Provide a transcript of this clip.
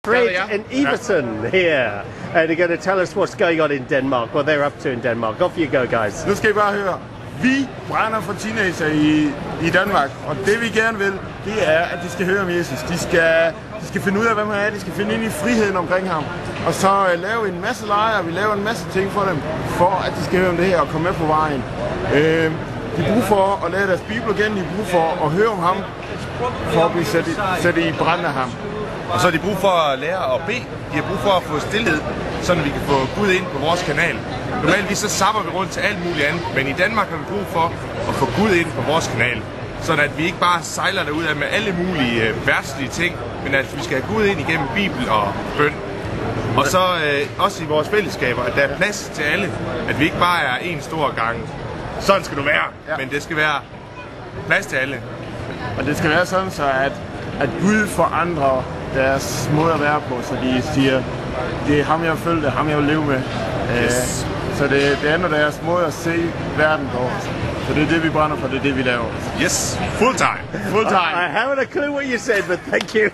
Fred and Everton here, and they're going to tell us what's going on in Denmark, what they're up to in Denmark. Off you go, guys. Nu skal I bare høre. Vi brænder for teenager i Danmark, og det vi gerne vil, det er, at de skal høre om Jesus. De skal finde ud af, hvem han er, de skal finde ind i friheden omkring ham. Og så lave en masse lejre, vi laver en masse ting for dem, for at de skal høre om det her og komme med på vejen. De har brug for at lære deres bibel igen, de har brug for at høre om ham, for at blive sat i brand af ham. Og så har de brug for at lære at bede. De har brug for at få stillhed, så vi kan få Gud ind på vores kanal. Normalvis så zapper vi rundt til alt muligt andet, men i Danmark har vi brug for at få Gud ind på vores kanal. Sådan at vi ikke bare sejler derudad med alle mulige verdslige ting, men at vi skal have Gud ind igennem Bibel og bøn. Og så også i vores fællesskaber, at der er plads til alle. At vi ikke bare er en stor gang. Sådan skal du være, men det skal være plads til alle. Og det skal være sådan, så at Gud forandrer deres måde at være på, så de siger, det er ham jeg vil følge, det er ham jeg vil leve med. Yes. Så det ændrer deres måde at se verden på. Så det er det vi brænder for, det er det vi laver. Yes, full time. Full time. I haven't a clue what you said, but thank you.